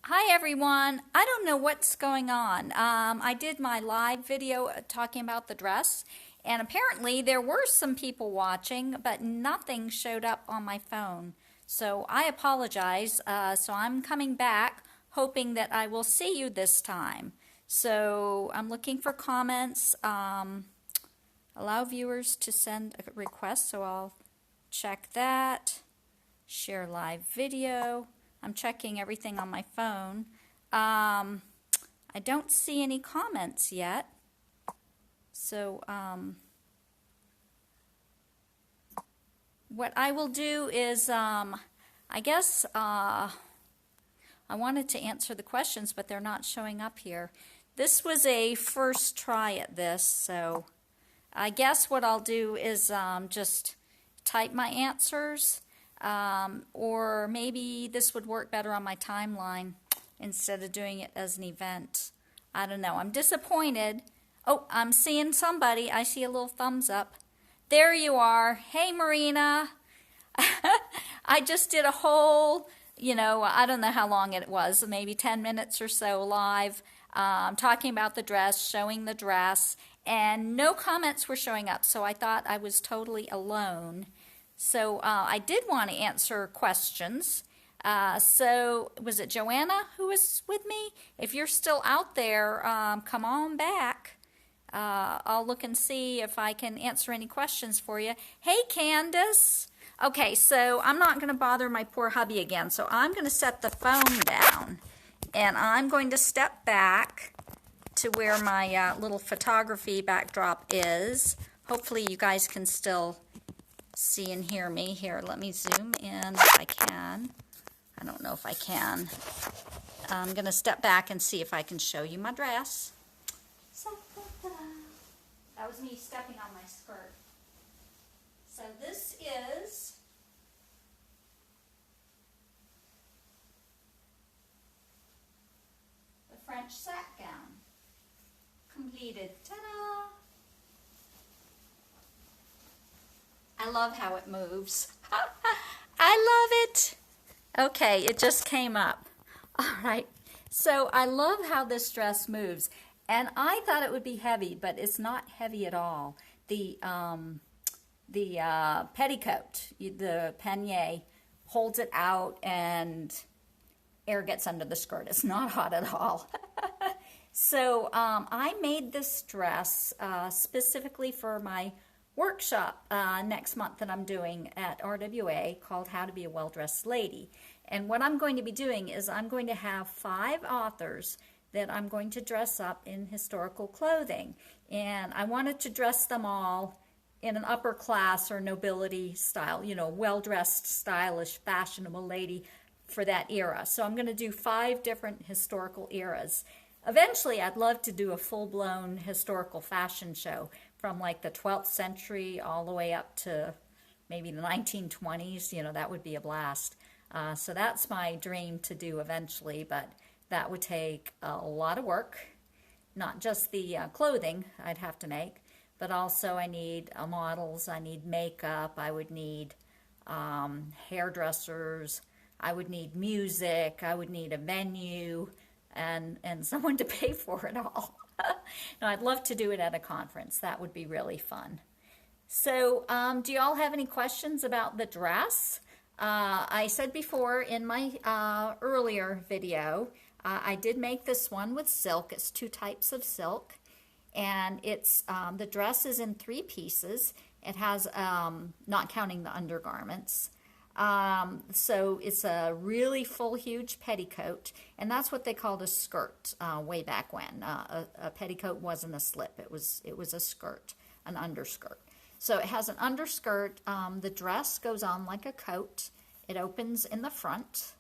Hi everyone. I don't know what's going on. I did my live video talking about the dress, and apparently there were some people watching, but nothing showed up on my phone. So I apologize. So I'm coming back hoping that I will see you this time. So I'm looking for comments. Allow viewers to send a request, so I'll check that. Share live video. I'm checking everything on my phone. I don't see any comments yet. So what I will do is, I guess I wanted to answer the questions, but they're not showing up here. This was a first try at this, so I guess what I'll do is just type my answers. Or maybe this would work better on my timeline instead of doing it as an event. I don't know. I'm disappointed. Oh, I'm seeing somebody. I see a little thumbs up. There you are. Hey, Marina. I just did a whole, I don't know how long it was, maybe 10 minutes or so live, talking about the dress, showing the dress, and no comments were showing up, so I thought I was totally alone. So I did want to answer questions. So was it Joanna who was with me? If you're still out there, come on back. I'll look and see if I can answer any questions for you. Hey, Candace. Okay, so I'm not going to bother my poor hubby again. So I'm going to set the phone down, and I'm going to step back to where my little photography backdrop is. Hopefully you guys can still see and hear me. Here, let me zoom in if I can. I don't know if I can. I'm going to step back and see if I can show you my dress. That was me stepping on my skirt. So this is the French saque gown. Completed. Ta-da! I love how it moves. I love it. Okay, it just came up. All right. So I love how this dress moves. And I thought it would be heavy, but it's not heavy at all. The petticoat, the pannier, holds it out and air gets under the skirt. It's not hot at all. So I made this dress specifically for my workshop next month that I'm doing at RWA called How to Be a Well-Dressed Lady. And what I'm going to be doing is I'm going to have 5 authors that I'm going to dress up in historical clothing. And I wanted to dress them all in an upper class or nobility style, well-dressed, stylish, fashionable lady for that era. So I'm going to do 5 different historical eras. Eventually, I'd love to do a full-blown historical fashion show from like the 12th century all the way up to maybe the 1920s. That would be a blast. So that's my dream to do eventually, but that would take a lot of work. Not just the clothing I'd have to make, but also I need models, I need makeup, I would need hairdressers, I would need music, I would need a venue, and someone to pay for it all. Now, I'd love to do it at a conference. That would be really fun. So do you all have any questions about the dress? I said before in my earlier video, I did make this one with silk. It's 2 types of silk. And it's the dress is in 3 pieces. It has, not counting the undergarments. So it's a really full, huge petticoat, and that's what they called a skirt way back when. A petticoat wasn't a slip; it was a skirt, an underskirt. So it has an underskirt. The dress goes on like a coat. It opens in the front.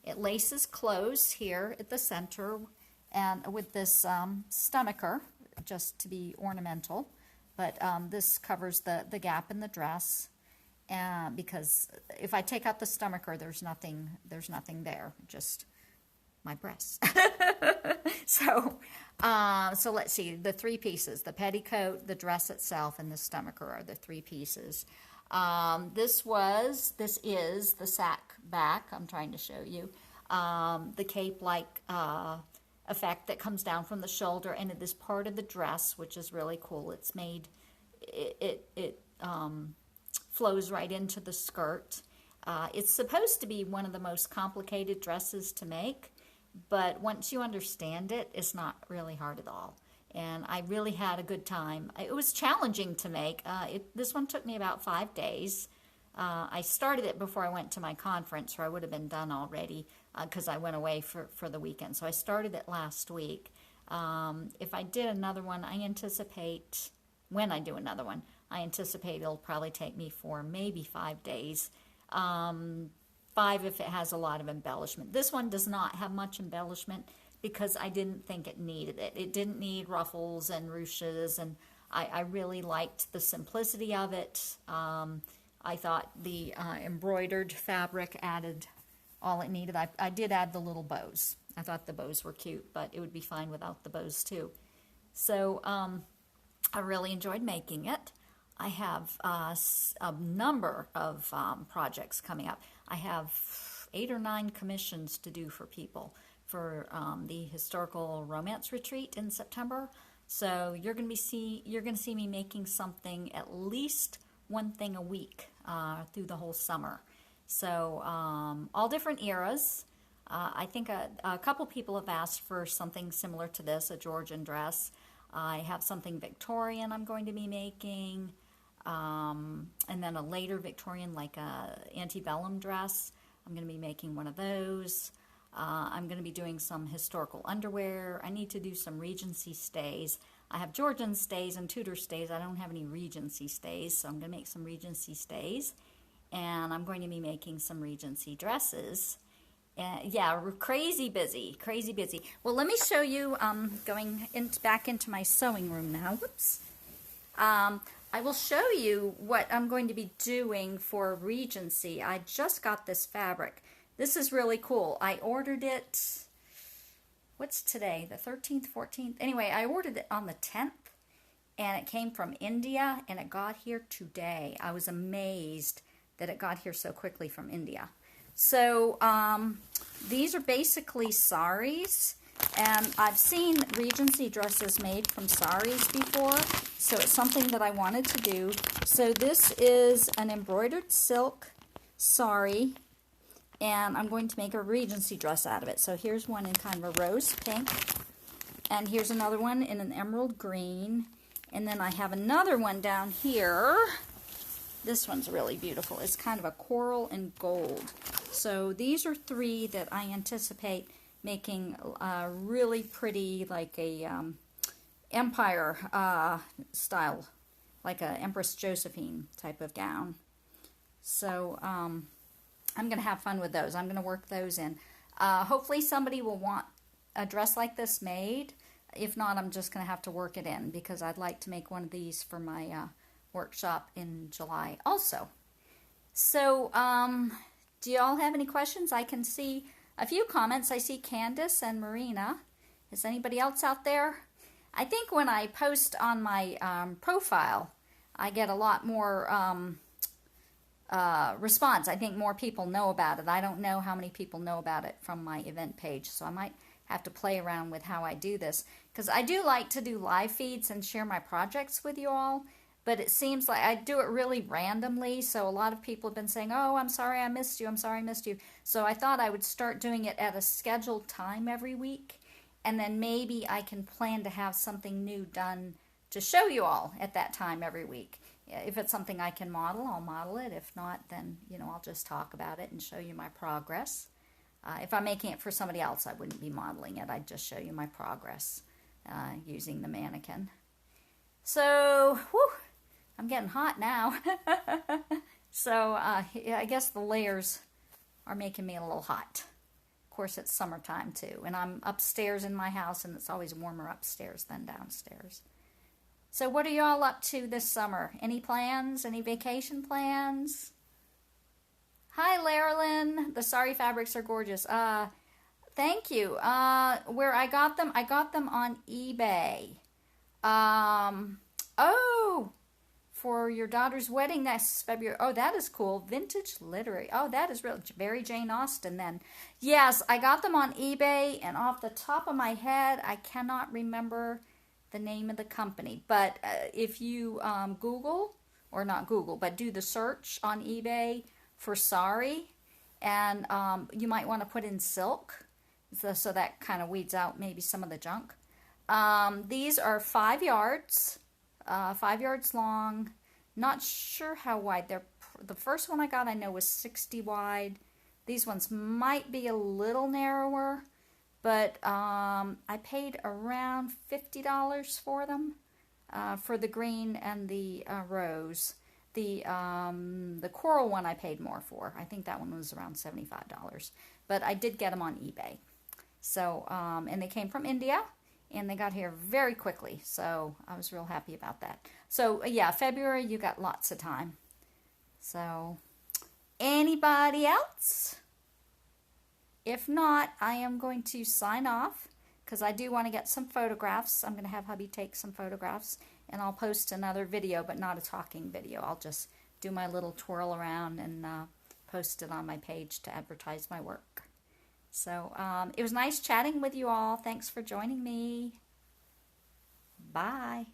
It laces closed here at the center, and with this stomacher, just to be ornamental. But this covers the gap in the dress. Because if I take out the stomacher, there's nothing there, just my breasts. So let's see, the 3 pieces: the petticoat, the dress itself, and the stomacher are the 3 pieces. This is the sack back I'm trying to show you. the cape-like effect that comes down from the shoulder, and it is part of the dress, which is really cool. It's made, it flows right into the skirt. It's supposed to be one of the most complicated dresses to make, but once you understand it, it's not really hard at all. And I really had a good time. It was challenging to make. This one took me about 5 days. I started it before I went to my conference, or I would have been done already, because I went away for the weekend. So I started it last week. If I did another one, when I do another one, I anticipate it'll probably take me 4, maybe 5 days. 5 if it has a lot of embellishment. This one does not have much embellishment because I didn't think it needed it. It didn't need ruffles and ruches, and I really liked the simplicity of it. I thought the embroidered fabric added all it needed. I did add the little bows. I thought the bows were cute, but it would be fine without the bows too. So I really enjoyed making it. I have a number of projects coming up. I have 8 or 9 commissions to do for people for the historical romance retreat in September. So you're going to see me making something, at least one thing a week through the whole summer. So all different eras. I think a couple people have asked for something similar to this, a Georgian dress. I have something Victorian I'm going to be making. And then a later Victorian, like a antebellum dress. I'm going to be making one of those. I'm going to be doing some historical underwear. I need to do some Regency stays. I have Georgian stays and Tudor stays. I don't have any Regency stays, so I'm going to make some Regency stays. And I'm going to be making some Regency dresses. Yeah, crazy busy, crazy busy. Well, let me show you, going back into my sewing room now. Whoops. I will show you what I'm going to be doing for Regency. I just got this fabric. This is really cool. I ordered it, what's today, the 13th, 14th? Anyway, I ordered it on the 10th, and it came from India, and it got here today. I was amazed that it got here so quickly from India. So these are basically saris. And I've seen Regency dresses made from saris before, so it's something that I wanted to do. So this is an embroidered silk sari, and I'm going to make a Regency dress out of it. So here's one in kind of a rose pink, and here's another one in an emerald green, and then I have another one down here. This one's really beautiful. It's kind of a coral and gold. So these are 3 that I anticipate making really pretty, like a empire style, like a Empress Josephine type of gown. So I'm going to have fun with those. I'm going to work those in. Hopefully somebody will want a dress like this made. If not, I'm just going to have to work it in, because I'd like to make one of these for my workshop in July also. So do you all have any questions? I can see a few comments. I see Candace and Marina. Is anybody else out there? I think when I post on my profile, I get a lot more response. I think more people know about it. I don't know how many people know about it from my event page, so I might have to play around with how I do this, because I do like to do live feeds and share my projects with you all, but it seems like I do it really randomly, so a lot of people have been saying, oh, I'm sorry I missed you, I'm sorry I missed you. So I thought I would start doing it at a scheduled time every week, and then maybe I can plan to have something new done to show you all at that time every week. If it's something I can model, I'll model it. If not, then, I'll just talk about it and show you my progress. If I'm making it for somebody else, I wouldn't be modeling it. I'd just show you my progress using the mannequin. So, whew, I'm getting hot now. So I guess the layers are making me a little hot. Of course, it's summertime too, and I'm upstairs in my house, and it's always warmer upstairs than downstairs. So what are y'all up to this summer? Any plans? Any vacation plans? Hi, Larilyn. The sari fabrics are gorgeous. Thank you. Where I got them on eBay. Oh, for your daughter's wedding next February. Oh, that is cool. Vintage literary. Oh, that is real. Very Jane Austen then. Yes, I got them on eBay, and off the top of my head, I cannot remember the name of the company. But if you Google, or not Google, but do the search on eBay for Sari, and you might want to put in silk, so that kind of weeds out maybe some of the junk. These are 5 yards. 5 yards long. Not sure how wide they're. The first one I got I know was 60 wide. These ones might be a little narrower, but I paid around $50 for them, for the green and the rose. The coral one I paid more for. I think that one was around $75, but I did get them on eBay. So and they came from India. And they got here very quickly, so I was real happy about that. So, yeah, February, you got lots of time. So, anybody else? If not, I am going to sign off, because I do want to get some photographs. I'm going to have hubby take some photographs, and I'll post another video, but not a talking video. I'll just do my little twirl around and post it on my page to advertise my work. So it was nice chatting with you all. Thanks for joining me. Bye.